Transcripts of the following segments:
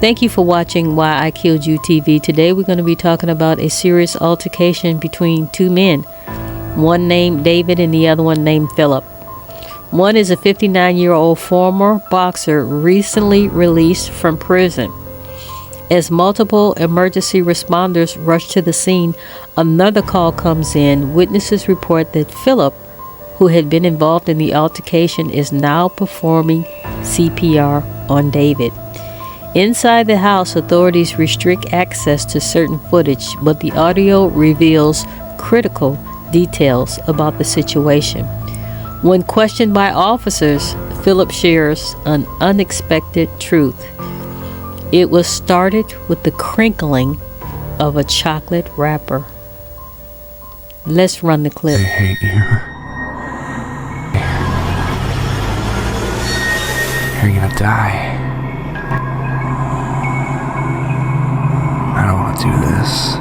Thank you for watching Why I Killed You TV. Today we're going to be talking about a serious altercation between two men. One named David and the other one named Philip. One is a 59-year-old former boxer recently released from prison. As multiple emergency responders rush to the scene, another call comes in. Witnesses report that Philip, who had been involved in the altercation, is now performing CPR on David. Inside the house, authorities restrict access to certain footage, but the audio reveals critical details about the situation. When questioned by officers, Philip shares an unexpected truth. It was started with the crinkling of a chocolate wrapper. Let's run the clip. I hate you. You're gonna die. I don't want to do this.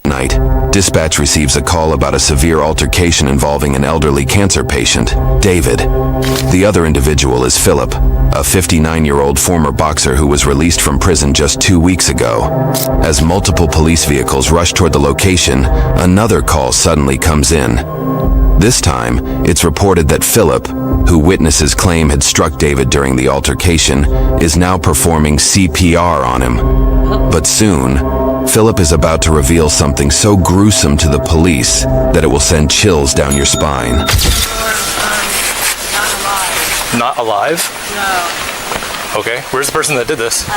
Night, dispatch receives a call about a severe altercation involving an elderly cancer patient, David. The other individual is Philip, a 59-year-old former boxer who was released from prison just 2 weeks ago. As multiple police vehicles rush toward the location, another call suddenly comes in. This time, it's reported that Philip, who witnesses claim had struck David during the altercation, is now performing CPR on him. But soon, Philip is about to reveal something so gruesome to the police that it will send chills down your spine. Not alive. Not alive? No. Okay. Where's the person that did this?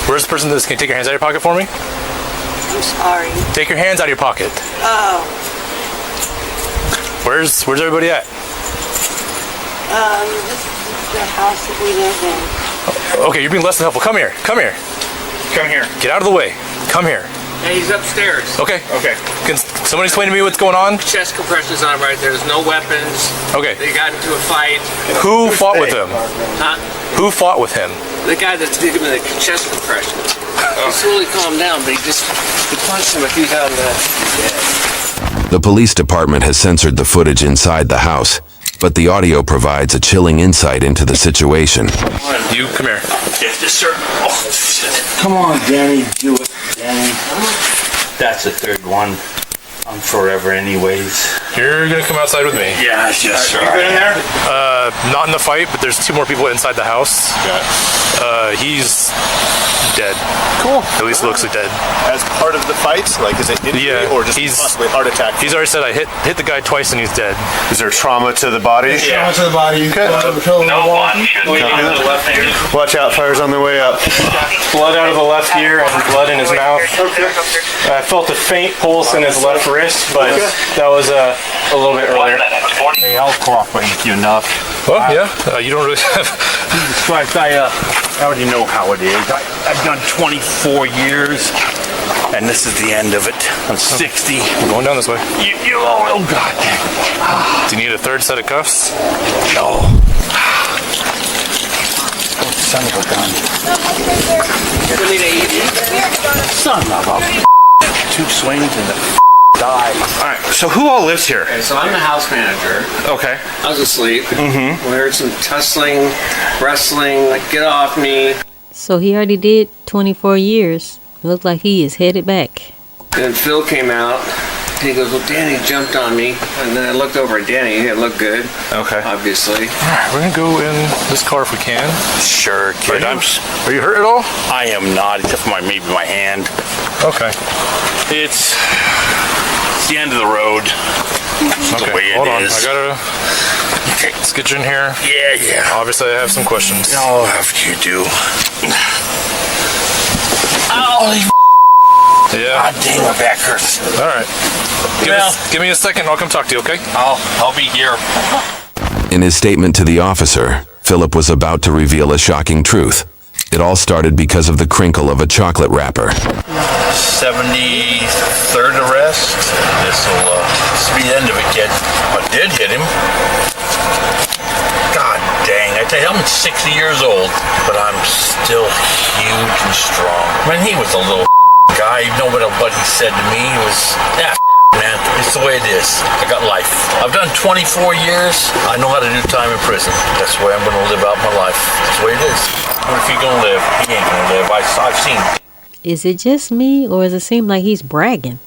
Where's the person that did this? Can you take your hands out of your pocket for me? I'm sorry. Take your hands out of your pocket. Oh. Where's everybody at? This is the house that we live in. Okay, you're being less than helpful. Come here. Come here. Come here. Get out of the way. Come here. Hey, he's upstairs. Okay. Okay. Can somebody explain to me what's going on? Chest compressions on him right there. There's no weapons. Okay. They got into a fight. Who fought with him? Huh? Who fought with him? The guy that's giving the chest compressions. He slowly calmed down, but he punched him a few times. The police department has censored the footage inside the house, but the audio provides a chilling insight into the situation. You, come here. Yes, sir. Oh, shit. Come on, Danny, do it, Danny. That's the third one. I'm forever anyways. You're gonna come outside with me. Yeah, yes, sir. You been in there? Not in the fight, but there's two more people inside the house. He's dead. Cool. At least looks like dead. As part of the fights, like is it injury or just possibly heart attack? He's already said I hit the guy twice and he's dead. Is there trauma to the body? Trauma to the body. No one. Watch out, fire's on their way up. Blood out of the left ear and blood in his mouth. I felt a faint pulse in his left wrist, but that was a little bit earlier. Hey, I'll cooperate with you enough. Well, yeah, you don't really have... Jesus Christ, I already know how it is. I've done 24 years, and this is the end of it. I'm 60. We're going down this way. Oh, God. Do you need a third set of cuffs? No. Son of a gun. Son of a two swings and the die. Alright, so who all lives here? Okay, so I'm the house manager. Okay. I was asleep. Mm-hmm. We heard some tussling, wrestling, like, get off me. So he already did 24 years. Looked like he is headed back. Then Phil came out. He goes, well, Danny jumped on me. And then I looked over at Danny. It looked good. Okay. Obviously. Alright, we're gonna go in this car if we can. Sure, kid. Are you hurt at all? I am not, except for maybe my hand. Okay. It's the end of the road. Okay, The way it hold on. is. I gotta... Let's get you in here. Yeah. Obviously, I have some questions. Oh, after you do. Oh, Yeah. God dang, my back hurts. Alright. Give me a second, I'll come talk to you, okay? I'll be here. In his statement to the officer, Philip was about to reveal a shocking truth. It all started because of the crinkle of a chocolate wrapper. 73rd arrest. This'll be the end of it, kid. I did hit him. God dang, I tell you, I'm 60 years old, but I'm still huge and strong. I mean, he was a little guy, you know what he said to me? He was, man. It's the way it is. I got life. I've done 24 years. I know how to do time in prison. That's the way I'm going to live out my life. That's the way it is. What if he going to live? He ain't going to live. I've seen. Is it just me, or does it seem like he's bragging?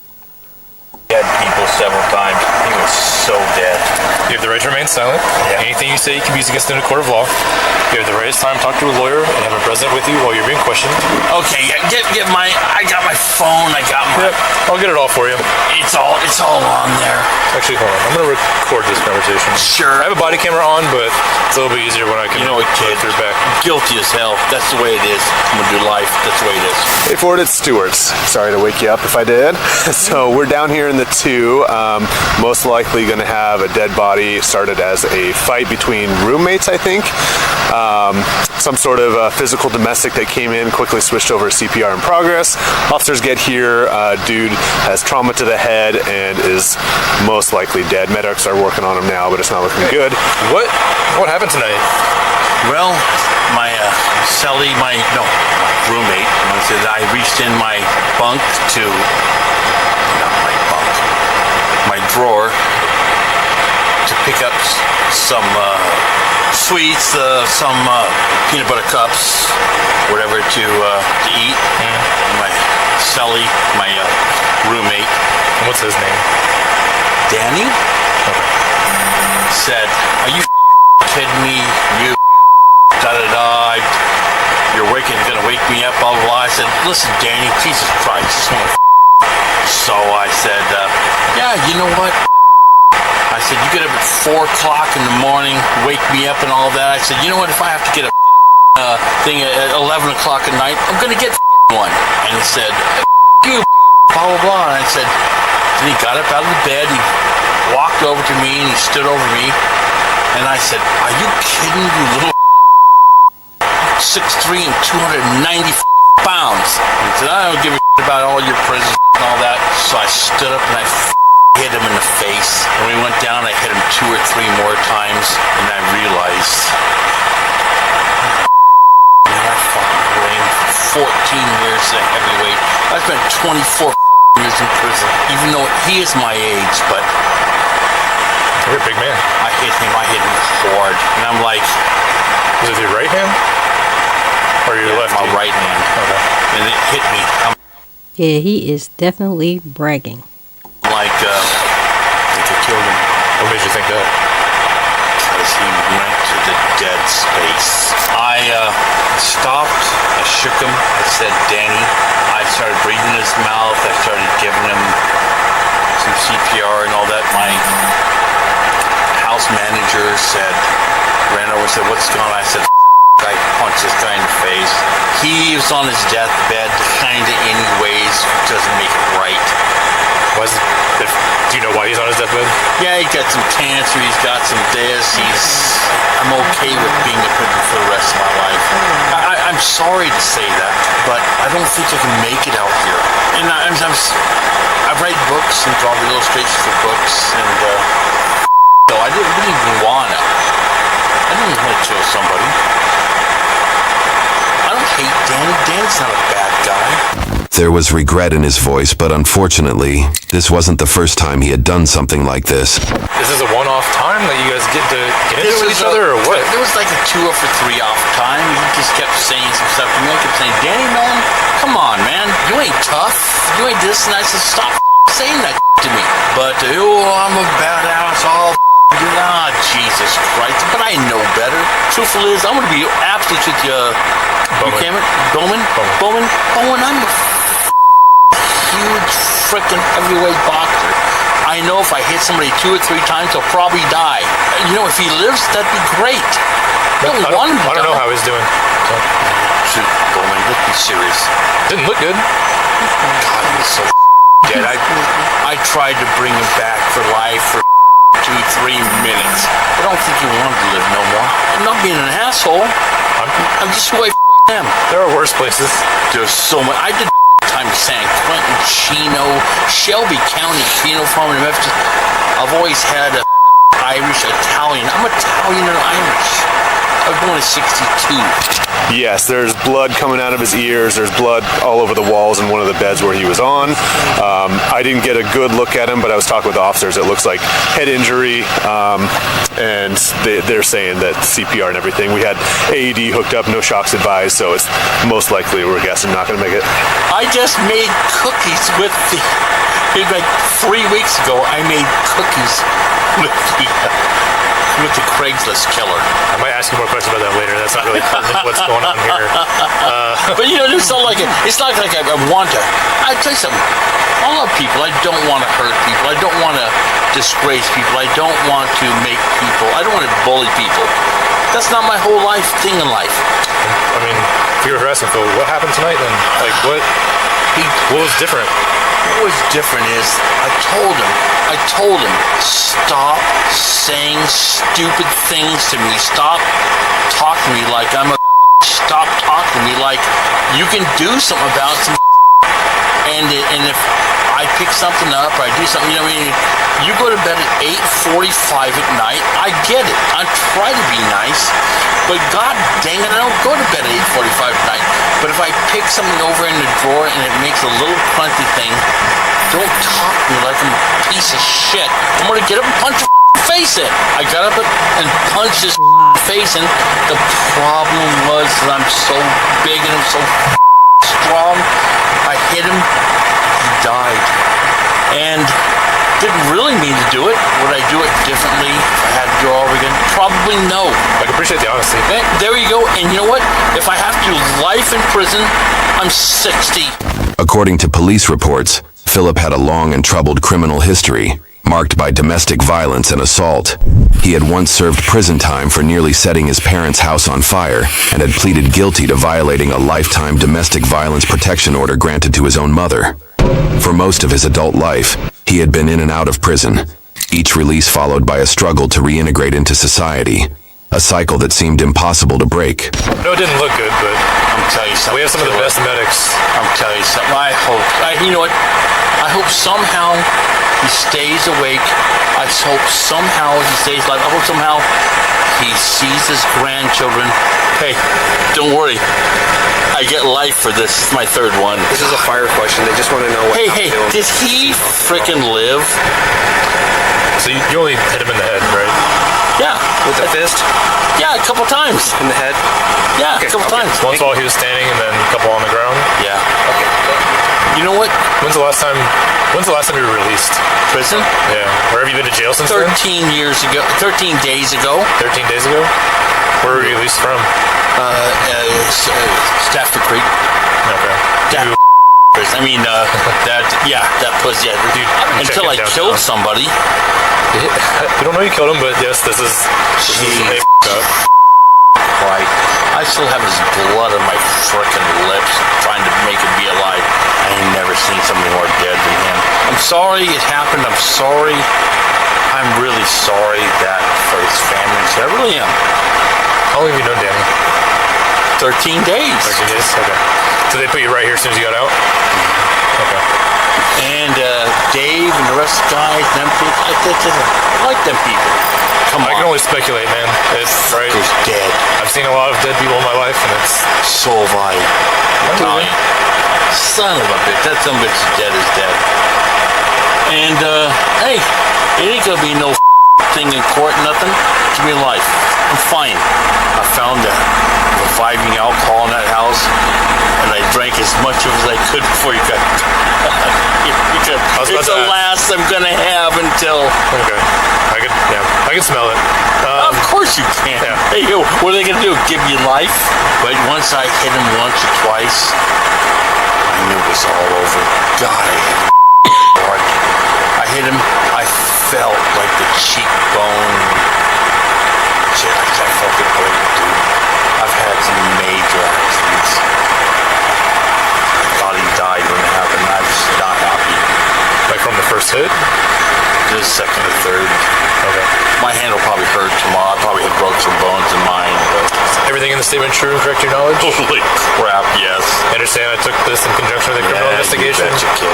Dead people several times. He was so dead. You have the right to remain silent. Yeah. Anything you say can be used against you in a court of law. You have the right time to talk to a lawyer and have him present with you while you're being questioned. Okay, get my. I got my phone. I got my. Yep, I'll get it all for you. It's all on there. Actually, hold on. I'm gonna record this conversation. Sure. I have a body camera on, but it's a little bit easier when I can. You know what, kid? Through back. Guilty as hell. That's the way it is. I'm gonna do life. That's the way it is. Hey Ford, it's Stewart's. Sorry to wake you up if I did. So we're down here in the 2. Most likely going to have a dead body. Started as a fight between roommates, I think. Some sort of physical domestic that came in, quickly switched over to CPR in progress. Officers get here. Dude has trauma to the head and is most likely dead. Medics are working on him now, but it's not looking good. What happened tonight? Well, my roommate, I reached in my bunk to, not my bunk, my drawer to pick up some sweets, some peanut butter cups, whatever to eat. My Sully, my roommate. What's his name? Danny? Said, "Are you kidding me? You da-da-da, you're gonna wake me up, blah, blah, blah." I said, "Listen, Danny, Jesus Christ." So I said, yeah, you know what? I said, "You get up at 4 o'clock in the morning, wake me up and all that." I said, "You know what? If I have to get a thing at 11 o'clock at night, I'm gonna get one." And he said, "You, blah, blah, blah." And I said, then he got up out of the bed, he walked over to me, and he stood over me. And I said, "Are you kidding, you little 6'3" and 290 pounds?" And he said, "I don't give a about all your prisons and all that." So I stood up and I hit him in the face. And we went down, I hit him 2 or 3 more times, and I realized, man, I fucking reigned for 14 years as a heavyweight. I spent 24 years in prison, even though he is my age, but You're a big man. I hit him hard. And I'm like, Was it your right hand? Or your left my hand? right hand. Okay. And it hit me. I'm Yeah, he is definitely bragging. like, I think I killed him. What made you think that? Because he went to the dead space. I stopped, I shook him, I said, "Danny." I started breathing in his mouth, I started giving him some CPR and all that. My house manager ran over and said, "What's going on?" I said, I punched this guy in the face. He was on his deathbed, kinda anyways, doesn't make it right. Do you know why he's on his deathbed? Yeah, he got some cancer, he's got some this, I'm okay with being in prison for the rest of my life. I'm sorry to say that, but I don't think I can make it out here. And I write books and draw the illustrations for books, and so I didn't really wanna. I didn't want to kill somebody. I don't hate Danny. Danny's not a bad guy. There was regret in his voice, but unfortunately, this wasn't the first time he had done something like this. Is this a one-off time that you guys get into with each other, or what? There was like a 2 or 3 off time. He just kept saying some stuff to me. I kept saying, "Danny, man, come on, man. You ain't tough. You ain't this." And I said, "Stop saying that to me." But, I'm a badass, all Jesus Christ. But I know better. Truthful is, I'm going to be absolutely with you. Bowman? I'm a huge freaking heavyweight boxer. I know if I hit somebody 2 or 3 times, he'll probably die. You know, if he lives, that'd be great. I don't know how he's doing. Shoot, Bowman, let's be serious. Didn't look good. God, he was so dead. I tried to bring him back for life for 2-3 minutes. I don't think he wanted to live no more. I'm not being an asshole. I'm just who I am. There are worse places. There's so much. I did time in San Quentin, Chino, Shelby County, Chino Farm in Memphis. I've always had a Irish, Italian. I'm Italian and Irish. I was born in 62. Yes, there's blood coming out of his ears. There's blood all over the walls in one of the beds where he was on. I didn't get a good look at him, but I was talking with the officers. It looks like head injury, and they're saying that CPR and everything. We had AED hooked up, no shocks advised, so it's most likely, we're guessing, not going to make it. I just made cookies with the... Like 3 weeks ago, I made cookies with the Craigslist killer. I might ask you more questions about that later. That's not really what's going on here. But it's not like it's not like I want to. I tell you something. I love people. I don't want to hurt people. I don't want to disgrace people. I don't want to make people. I don't want to bully people. That's not my whole thing in life. I mean, if you were asking Phil, what happened tonight then? Like, what was different? What was different is I told him, stop saying stupid things to me. Stop talking to me like I'm a... Stop talking to me like you can do something about some... And if I pick something up or I do something, you go to bed at 8:45 at night. I get it. I try to be nice, but god dang it, I don't go to bed at 8:45 at night. But if I pick something over in the drawer and it makes a little crunchy thing, don't talk to me like I'm a piece of shit. I'm gonna get up and punch your face in. I got up and punched his face in. The problem was that I'm so big and I'm so strong. I hit him. He died. And didn't really mean to do it. Would I do it differently if I had to do it over again? Probably no. I appreciate the honesty. There you go. And you know what? If I have to do life in prison, I'm 60. According to police reports, Phillip had a long and troubled criminal history, marked by domestic violence and assault. He had once served prison time for nearly setting his parents' house on fire and had pleaded guilty to violating a lifetime domestic violence protection order granted to his own mother. For most of his adult life, he had been in and out of prison, each release followed by a struggle to reintegrate into society, a cycle that seemed impossible to break. No, it didn't look good, but I'm telling you something. we have some of the best medics. I'm telling you something. I hope, you know what? I hope somehow he stays awake. I hope somehow he stays alive. I hope somehow he sees his grandchildren. Hey, don't worry. I get life for this. It's my third one. This is a fire question. They just want to know what. Hey, did he frickin' live? So you only hit him in the head, right? Yeah. With the fist? Yeah, a couple times. In the head? Yeah, a couple times. Once while he was standing and then a couple on the ground? Yeah. You know what? When's the last time you were released? Prison? Yeah. Where have you been to jail since 13 then? years ago. 13 days ago. 13 days ago? Where were you released from? Stafford Creek. Okay. I mean, that was, yeah. Dude, until I killed somebody. We don't know you killed him, but yes, this is they up. Right. I still have his blood on my frickin' lips trying to make him be alive. I ain't never seen somebody more dead than him. I'm sorry it happened. I'm sorry. I'm really sorry that for his family. I really am. How long have you known Danny? 13 days. 13 days? Okay. So they put you right here as soon as you got out? Okay. And Dave and the rest of the guys, them people, I like them people. Come on. I can only speculate, man. It's right. He's dead. I've seen a lot of dead people in my life, and it's so have I. Really? Son of a bitch. That son of a bitch is dead as dead. And hey, it ain't gonna be no thing in court, nothing. It's gonna be life. I'm fine. I found reviving alcohol in that house, and I drank as much of as I could before you got. It's the last I'm gonna have until. Okay. I can smell it. Of course you can. Yeah. Hey, what are they gonna do? Give you life? But once I hit him once or twice, I knew it was all over. God, I hit him hard. I hit him. I felt like the cheekbone. Shit, I felt it break, dude. I've had some major accidents. I thought he died when it happened. I was not happy. Like from the first hit? The second or third. Okay. My hand will probably hurt tomorrow. I probably have broke some bones in mine. But everything in the statement true and correct to your knowledge? Holy crap, yes. I understand I took this in conjunction with the criminal investigation. You betcha, kid.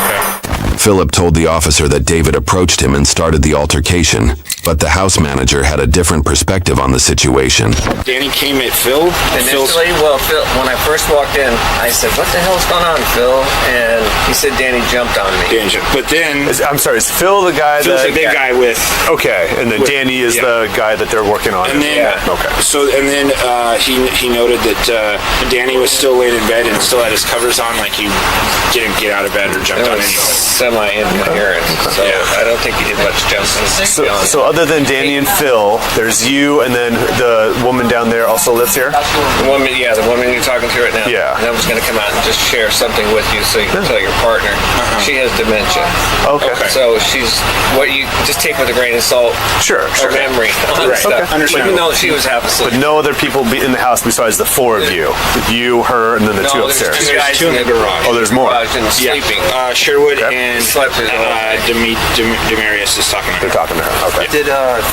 Okay. Phillip told the officer that David approached him and started the altercation, but the house manager had a different perspective on the situation. Danny came at Phil. Initially, Phil, when I first walked in, I said, "What the hell's going on, Phil?" And he said, "Danny jumped on me." But then, I'm sorry, is Phil the guy Phil's the big guy with? Okay, and then Danny is the guy that they're working on. And then, he noted that Danny was still laying in bed and still had his covers on, like he didn't get out of bed or jumped on anyone. Semi-incoherent, so I don't think he did much jumping. So other than Danny and Phil, there's you, and then the woman down there also lives here? The woman you're talking to right now. Yeah. And I was going to come out and just share something with you so you can tell your partner. She has dementia. Okay. So she's, what you just take with a grain of salt. Sure. Or memory. Right. Stuff. Okay. Even though she was half asleep. But no other people in the house besides the four of you. You, her, and then the two upstairs. There's two in the garage. Oh, there's more. Sleeping. Sherwood and Demarius is talking to her. They're talking to her. Okay.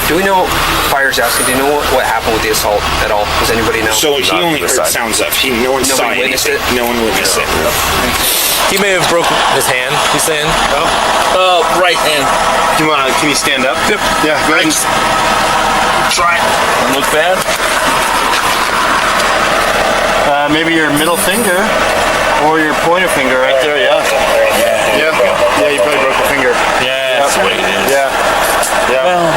Do we know, Fires asking, do you know what happened with the assault at all? Does anybody know? So he only heard sounds of. No one saw anything. No one witnessed it. He may have broken his hand, he's saying. Right hand. Can you stand up? Yep. Yeah, go ahead. Try it. Look bad? Maybe your middle finger or your pointer finger right there, yeah. Yeah, you probably broke a finger. Yeah, that's the way it is. Yeah. Well,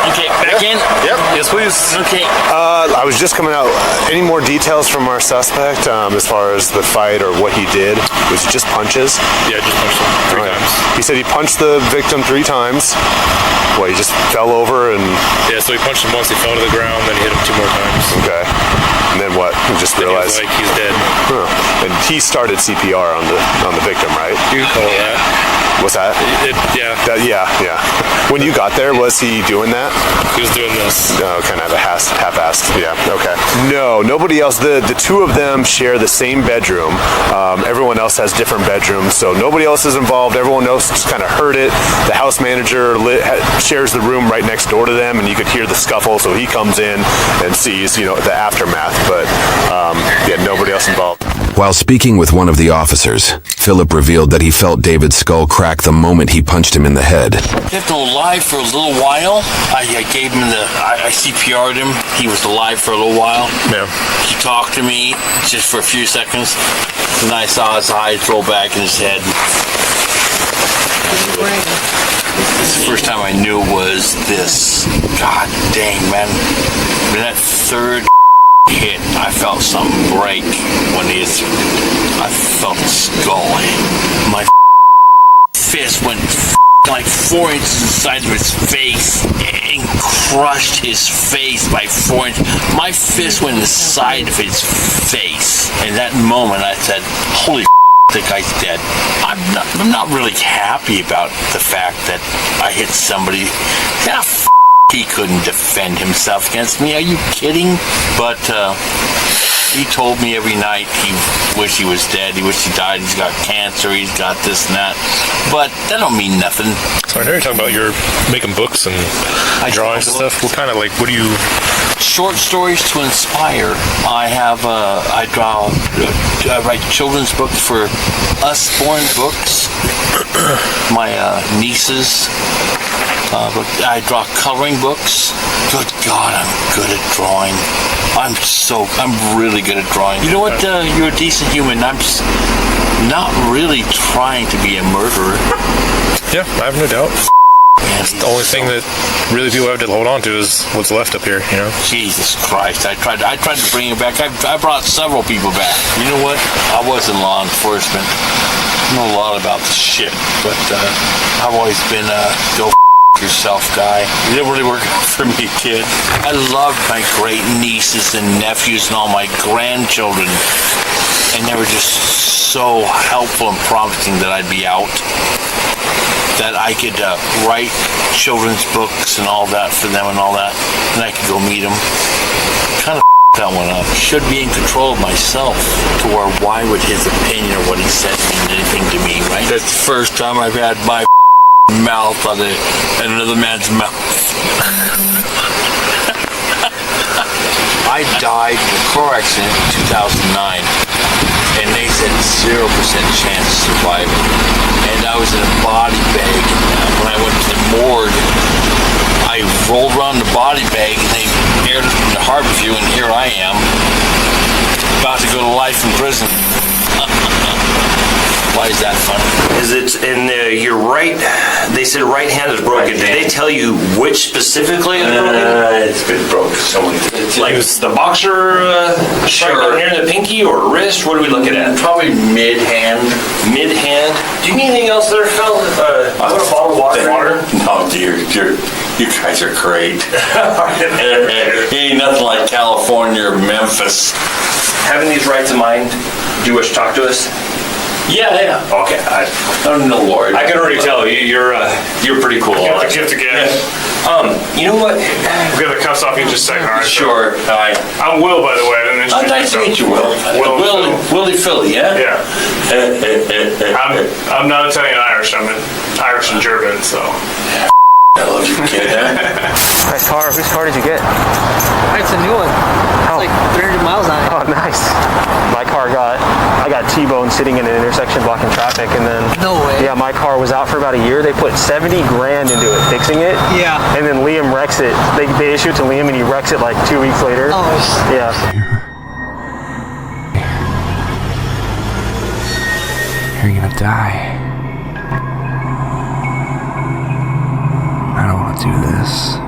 okay, back in? Yep. Yes, please. Okay. I was just coming out. Any more details from our suspect as far as the fight or what he did? Was it just punches? Yeah, just punched him three times. He said he punched the victim 3 times. Well, he just fell over and... Yeah, so he punched him once, he fell to the ground, then he hit him 2 more times. Okay. And then what? He just realized... He was like, he's dead. Huh. And he started CPR on the victim, right? You could call that. What's that? Yeah. Yeah. When you got there, was he doing that? He was doing this. Oh, kind of half-assed. Yeah, okay. No, nobody else. The 2 of them share the same bedroom. Everyone else has different bedrooms, so nobody else is involved. Everyone else just kind of heard it. The house manager shares the room right next door to them, and you could hear the scuffle, so he comes in and sees, the aftermath. But, nobody else involved. While speaking with one of the officers, Phillip revealed that he felt David's skull crack the moment he punched him in the head. Kept him alive for a little while. I gave him I CPR'd him. He was alive for a little while. Yeah. He talked to me just for a few seconds. And I saw his eyes roll back in his head. It's the first time I knew it was this. God dang, man. When that third hit, I felt something break when I felt the skull hit. My fist went like 4 inches inside of his face and crushed his face by 4 inches. My fist went inside of his face. In that moment, I said, "Holy the guy's dead." I'm not really happy about the fact that I hit somebody. He couldn't defend himself against me. Are you kidding? But he told me every night he wished he was dead. He wished he died. He's got cancer. He's got this and that. But that don't mean nothing. So I heard you talking about you're making books and drawings and stuff. What kind of what do you... Short stories to inspire. I write children's books for Usborn Books. My nieces. I draw coloring books. Good God, I'm good at drawing. I'm really good at drawing. You know what? You're a decent human. I'm just not really trying to be a murderer. Yeah, I have no doubt. It's the only thing that really people have to hold on to is what's left up here, Jesus Christ! I tried to bring it back. I brought several people back. You know what? I was in law enforcement. I know a lot about this shit, but I've always been a go yourself guy. You didn't really work for me, kid. I love my great nieces and nephews and all my grandchildren, and they were just so helpful and promising that I'd be out, that I could write children's books and all that for them and all that, and I could go meet them. Kind of that one up. Should be in control of myself, to where why would his opinion or what he said mean anything to me, right? That's the first time I've had my mouth on another man's mouth. I died in a car accident in 2009, and they said 0% chance of surviving. And I was in a body bag. And when I went to the morgue, I rolled around the body bag and they aired it from the harbor view, and here I am, about to go to life in prison. Why is that funny? Is it in your right? They said right hand is broken. Did they tell you which specifically is broken? It's been broken. Like the boxer Sure. right near the pinky or wrist? What are we looking at? Probably mid-hand. Mid-hand. Do you need anything else there, Phil? I want a bottle of water. No, dear, you guys are great. Ain't nothing like California or Memphis. Having these rights of mind, do you wish to talk to us? Yeah. Okay. No worries. I can already tell you're pretty cool. You have to get. You know what? We'll get the cuffs off you in just a second, all right? Sure. I'm Will, by the way. I didn't introduce Nice to myself. meet you, Will. Willie Philly, yeah? Yeah. I'm not Italian Irish. I'm Irish and German, so. I love you, kid. Nice car. Whose car did you get? It's a new one. It's like 300 miles on it. Oh, nice. My car I got T-boned sitting in an intersection blocking traffic, and then No way. yeah, my car was out for about a year. They put 70 grand into it, fixing it. Yeah. And then Liam wrecks it. They issue it to Liam, and he wrecks it like 2 weeks later. Oh. Yeah. You're gonna die. I don't want to do this.